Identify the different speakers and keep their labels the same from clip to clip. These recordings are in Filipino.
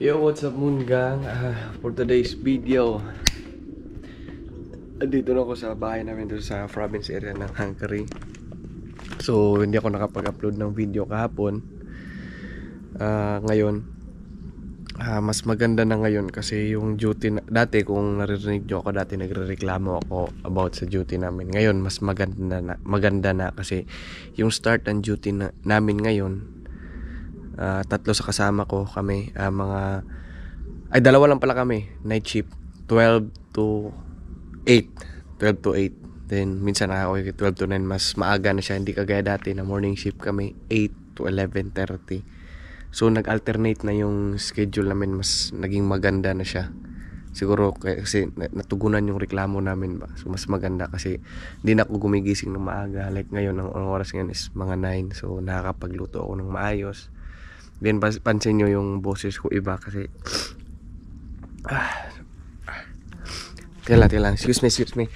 Speaker 1: Yo, what's up Moon Gang? For today's video, andito na ako sa bahay namin dito sa province area ng Hungary. So, hindi ako nakapag-upload ng video kahapon. Ngayon, mas maganda na ngayon kasi yung duty na, dati kung naririnig nyo ako dati nagrereklamo ako about sa duty namin. Ngayon, mas maganda na kasi yung start ng duty namin ngayon, tatlo sa kasama ko kami, dalawa lang pala kami, night shift, 12 to 8. 12 to 8. Then minsan ako 12 to 9, mas maaga na siya, hindi kagaya dati na morning shift kami 8 to 11:30. So nag-alternate na yung schedule namin, mas naging maganda na siya. Siguro kasi natugunan yung reklamo namin ba. So mas maganda kasi hindi na ako gumigising ng maaga. Like ngayon, ang oras ngayon is mga 9. So nakakapagluto ako ng maayos. Then pansin nyo yung boses ko iba kasi Tila, excuse me.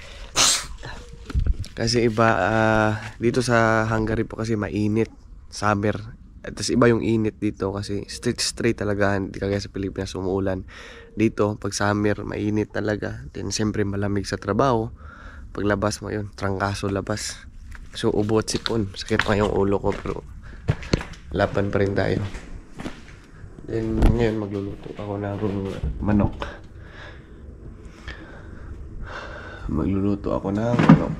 Speaker 1: Kasi iba, dito sa Hungary po kasi mainit, summer. Tapos iba yung init dito kasi straight talaga, hindi kagaya sa Pilipinas umuulan. Dito, pag summer, mainit talaga. Then siyempre malamig sa trabaho. Paglabas mo yun, trangkaso labas. So ubo at sipon, sakit pa yung ulo ko pero laban pa rin tayo. Then ngayon magluluto ako ng manok. Magluluto ako ng manok.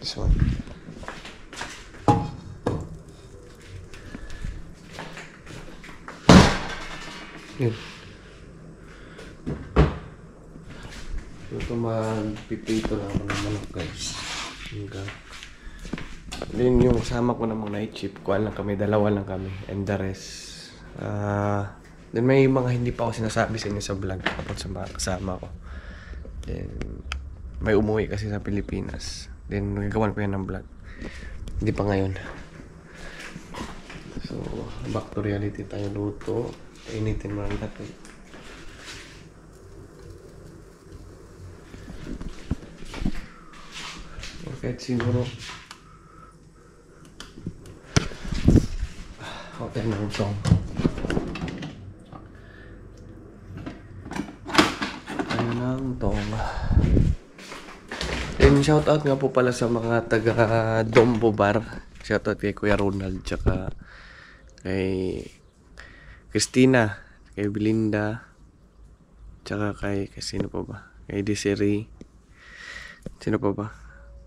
Speaker 1: This one. Yun. Ito magpipito lang ako ng manok, guys. Then yung kasama ko namang night shift, kuhaan lang kami, dalawa lang kami, and the rest. Then may mga hindi pa ako sinasabi sa inyo sa vlog about sa mga kasama ko. Then may umuwi kasi sa Pilipinas. Then nagagawan ko yan ng vlog. Hindi pa ngayon. So back to reality tayo, luto. Initin mo lang natin. Okay, siguro okay na yung song. Ayun ang tong. And shoutout nga po pala sa mga taga Dombo Bar. Shoutout kay Kuya Ronald, tsaka kay Christina, kay Belinda, tsaka kay sino pa ba? Kay Desiree. Sino pa ba?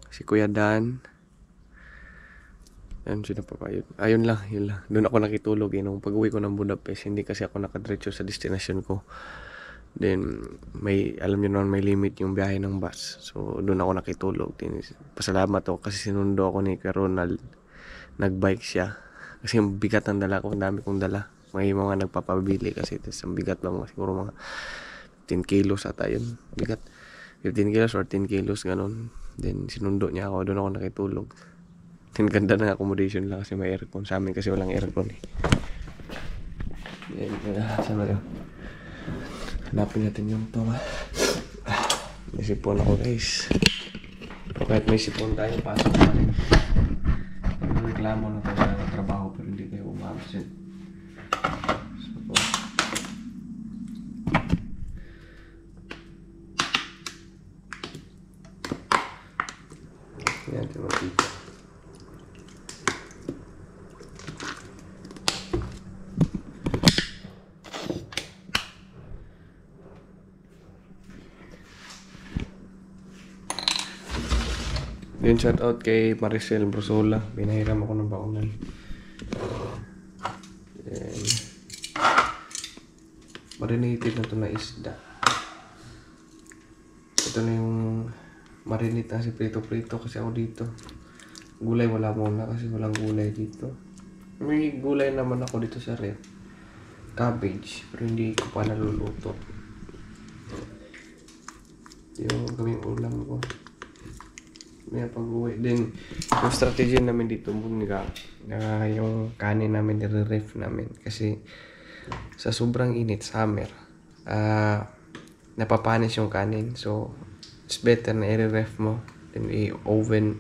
Speaker 1: Si Kuya Dan. Sino pa ba? Yun lang. Doon ako nakitulog nung pag-uwi ko ng Budapest. Hindi kasi ako nakadiretso sa destination ko. Then alam niyo naman may limit yung biyahe ng bus. So doon ako nakitulog. Then, pasalamat ako kasi sinundo ako ni Kuya Ronald. Nagbike siya. Kasi yung bigat ng dala ko, ang dami kong dala. May mga nagpapabili kasi ang bigat lang, siguro mga 10 kilos ata yun. Bigat 15 kilos or 10 kilos ganun. Then sinundo niya ako, doon ako nakitulog. Then ganda ng accommodation lang kasi may aircon. Sa amin kasi walang aircon eh. Then saan na yun? Hanapin natin yung toma. May sipon ako, guys. Pero kahit may sipon tayo, pasok pa rin. Reklamo na tayo sa trabaho pero hindi tayo umabsent. Yan, ito matita. Then shout out kay Maricel Brusola. Pinahiram ako ng baonan. Then marinated na ito na isda. Ito na yung marinate na si prito kasi ako dito. Gulay wala muna kasi walang gulay dito. May gulay naman ako dito sa ref. Cabbage, pero hindi ko pa naluluto. Yung gawing ulam ko. May pag-uwi din. Yung strategy namin dito mga yung kanin namin nire-ref namin kasi sa sobrang init summer, napapanis yung kanin, so it's better na i-ref mo then i-oven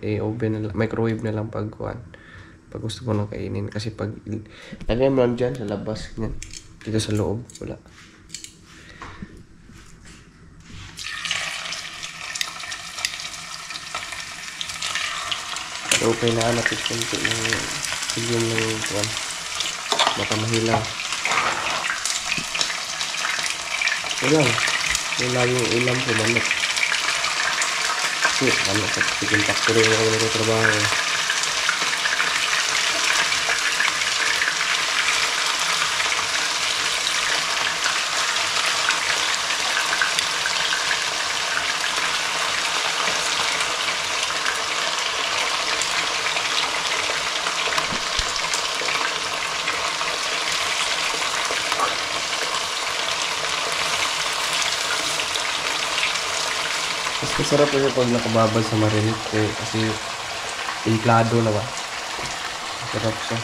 Speaker 1: microwave na lang pag pag gusto ko nang kainin. Kasi pag lagay mo lang dyan sa labas, yan. Dito sa loob, wala. So, kailangan natin konti ng sigyan ng kuwan. Baka mahilaw. Yung laging ulam ko, manok. Kasi, manok sa chicken factory na ako nagtatrabaho. Mas masarap kasi pag nakababad sa marinate kasi templado na ba? Masarap siya.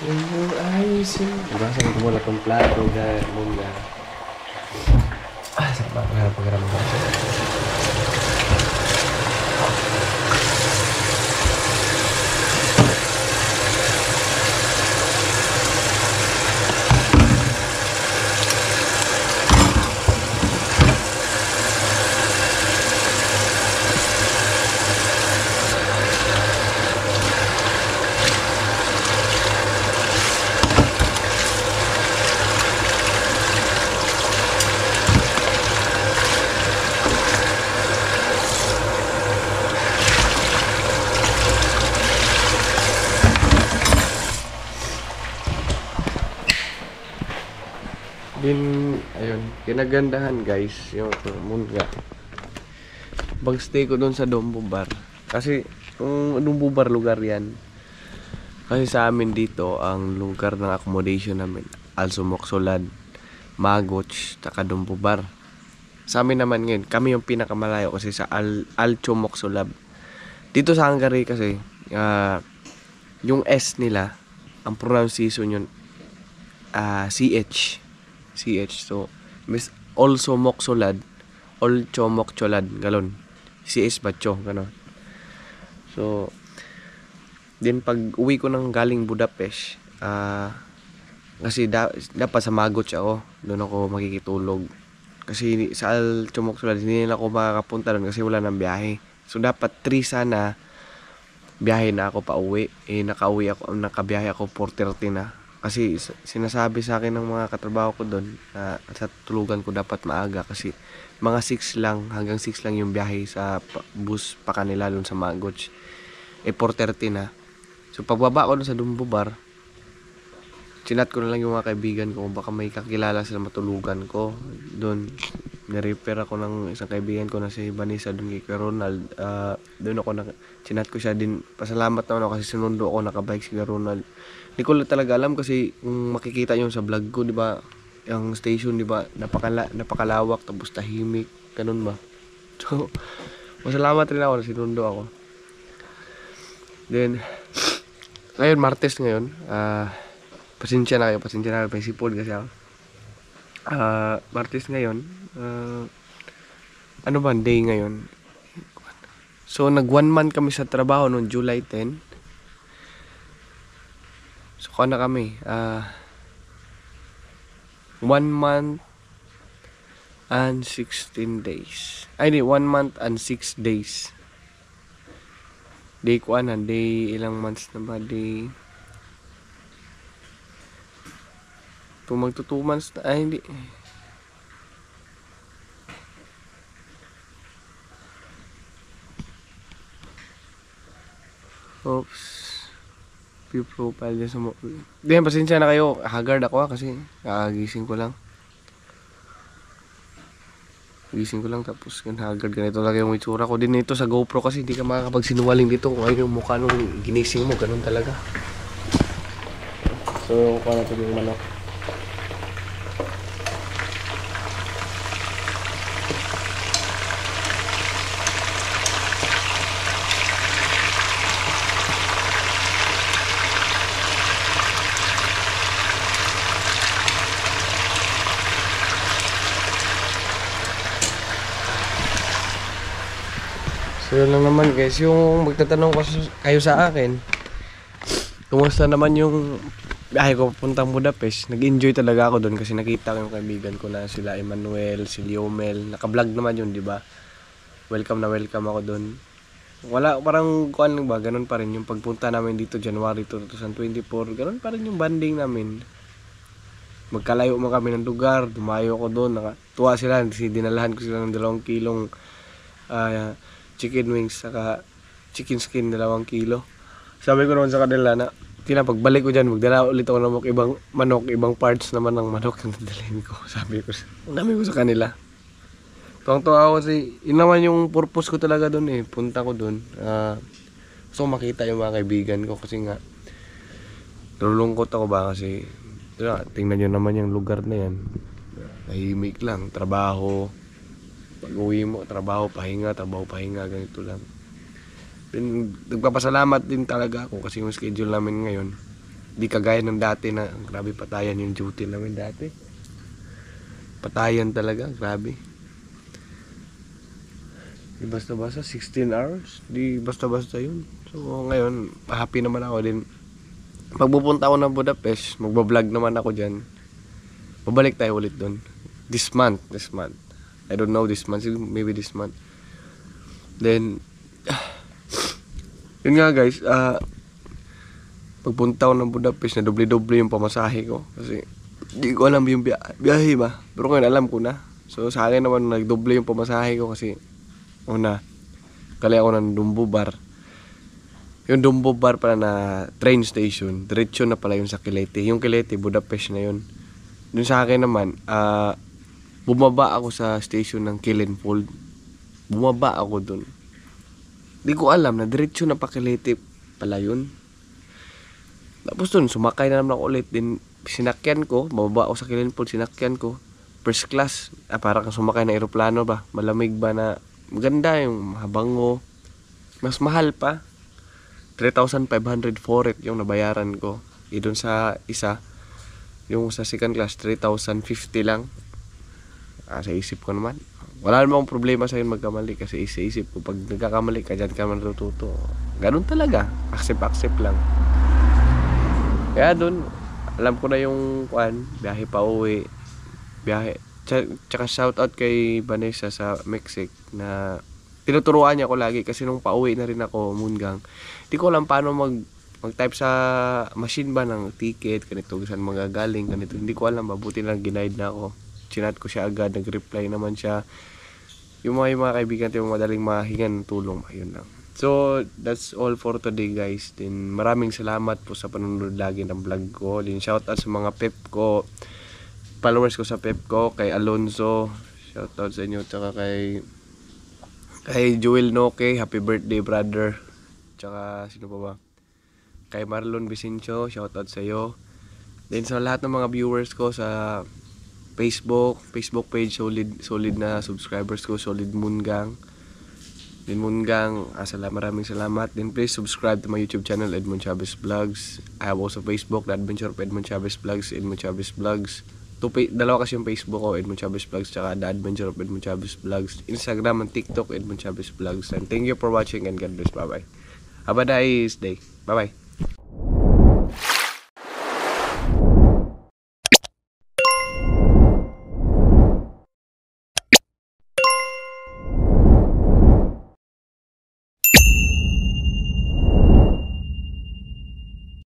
Speaker 1: In your eyes, basahin ko muna itong plato muna. Sama ko na pagramdam ko. Din, ayun, kinagandahan guys, yung mungga. Pag stay ko doon sa Dombo Bar. Kasi, yung Dombo Bar lugar yan. Kasi sa amin dito, ang lugar ng accommodation namin, Alsumoksolad, Magoch, taka Dombo Bar. Sa amin naman ngayon, kami yung pinakamalayo kasi sa Alchumoksolab. Dito sa Hungary kasi, yung S nila, ang pronunciation yun, CH. So, Miss also Moksolad, Olcho Mokcholad, galon. CS Bacho, gano'n. So, din pag uwi ko ng galing Budapest, kasi dapat sa Magoch ako, doon ako makikitulog. Kasi sa Olcho Mokcholad, hindi na ako makakapunta doon kasi wala nang biyahe. So, dapat 3 sana, biyahe na ako pa uwi. Nakabiyahe ako 4:30 na. Kasi sinasabi sa akin ng mga katrabaho ko doon na sa tulugan ko dapat maaga kasi mga 6 lang, hanggang 6 lang yung biyahe sa bus pa kanila doon sa Magoch. 4:30 na. So pagbaba ko doon sa Dombo Bar, chinat ko na lang yung mga kaibigan ko, baka may kakilala sila matulugan ko. Doon, na-repair ako ng isang kaibigan ko na si Vanessa doon kay Ronald. Doon ako chinat ko siya din. Pasalamat naman ako kasi sinundo ako, nakabike si Ronald. Hindi ko talaga alam kasi kung makikita nyo sa vlog ko, di ba, yung station, di ba, napakalawak, tapos tahimik, ganun ba. So, masalamat rin ako na sinundo ako. Then, ngayon, Martes ngayon, pasensya na kayo, may sipol kasi ako. Martes ngayon, ano ba, day ngayon? So, nag 1 month kami sa trabaho noong July 10. So, na kami, 1 month and 16 days. Ay, di, 1 month and 6 days. Day ko day, ilang months na ba? Day, magto 2 months na, ay, hindi. Oops. View profile dyan sa mo. Di, pasensya na kayo. Haggard ako kasi kakagising ko lang. Gising ko lang tapos yan haggard, ganito lang yung itsura ko din nito sa GoPro kasi hindi ka makakapagsinungaling dito kung ano yung mukha nung ginising mo, ganun talaga. So kuha natin yung manok. So yun lang naman guys, yung magtatanong kayo sa akin, kumusta naman yung biyahe ko papuntang Budapest. Nag-enjoy talaga ako doon kasi nakita ko yung kaibigan ko na sila Emmanuel, si Liomel. Naka-vlog naman yun, di ba? Welcome na welcome ako doon. Wala, parang kuan ba, ganun pa rin yung pagpunta namin dito January 2024. Ganun pa rin yung banding namin. Magkalayo mo kami ng lugar, dumayo ako doon, nakatuwa sila, dinalahan ko sila ng 2 kilong chicken wings saka chicken skin 2 kilo. Sabi ko naman sa kanila na pagbalik ko dyan, magdala ulit ako ng ibang manok, ibang parts naman ng manok na dadalhin ko. Sabi ko sa kanila. Tuwang-tuwa ako kasi yun naman yung purpose ko talaga doon eh. Punta ko doon. So makita yung mga kaibigan ko kasi nga nalulungkot ako ba kasi tingnan nyo naman yung lugar na yan. Tahimik lang, trabaho. Pag-uwi mo, trabaho, pahinga, ganito lang. Then, nagpapasalamat din talaga ako kasi yung schedule namin ngayon, di kagaya ng dati na grabe patayan yung duty namin dati. Patayan talaga, grabe. Di basta-basta, 16 hours, di basta-basta yun. So ngayon, happy naman ako din. Pagpupunta ako ng Budapest, magbablog naman ako dyan. Babalik tayo ulit doon. This month. I don't know this month, maybe this month. Then, yun nga guys, pagpunta ko ng Budapest, na doble-doble yung pamasahe ko. Kasi, di ko alam yung biyahe ba. Pero ngayon, alam ko na. So, sa akin naman, nagdoble yung pamasahe ko kasi, kali ako ng Dumbo Bar. Yung Dumbo Bar pala na train station, diretso na pala yung sa Kilete. Yung Kilete, Budapest na yun. Dun sa akin naman, bumaba ako sa station ng Killenfold. Bumaba ako dun. Di ko alam na diretso na pa Kilete pala yun. Tapos dun, sumakay na naman ako ulit. Din sinakyan ko, bababa ako sa Killenfold, sinakyan ko. First class, parang sumakay na eroplano ba. Malamig ba na, maganda yung mabango. Mas mahal pa. 3,500 for it yung nabayaran ko. Doon sa isa, yung sa second class, 3,050 lang. Sa isip ko naman, wala namang problema sa yun magkamali kasi isip ko pag nagkakamali ka dyan ka matututo. Ganun talaga, accept lang. Kaya dun alam ko na yung biyahe pa uwi, tsaka shoutout kay Vanessa sa Mexico na tinuturuan niya ako lagi kasi nung pauwi na rin ako Mungang, di ko alam paano mag-type sa machine ba ng ticket, ganito saan magagaling, ganito, hindi ko alam, mabuti lang ginaid na ako. Chinat ko siya agad, nag-reply naman siya. Yung mga kaibigan tayo madaling mahingan ng tulong, ayun lang. So, that's all for today guys. Din maraming salamat po sa panonood lagi ng vlog ko. Din shoutout sa mga pep ko, followers ko sa pep ko, kay Alonzo, shoutout sa inyo, tsaka kay Joel Noke, happy birthday brother. Tsaka sino pa ba? Kay Marlon Vicencio, shoutout sa iyo. Then sa lahat ng mga viewers ko sa Facebook page, solid na subscribers ko, solid Mungang. Then Mungang, maraming salamat. Then please subscribe to my YouTube channel, Edmond Chavez Vlogs. I have also Facebook, The Adventure of Edmond Chavez Vlogs, Edmond Chavez Vlogs. Dalawa kasi yung Facebook ko, Edmond Chavez Vlogs, tsaka The Adventure of Edmond Chavez Vlogs. Instagram and TikTok, Edmond Chavez Vlogs. And thank you for watching and God bless. Bye bye. Have a nice day. Bye bye.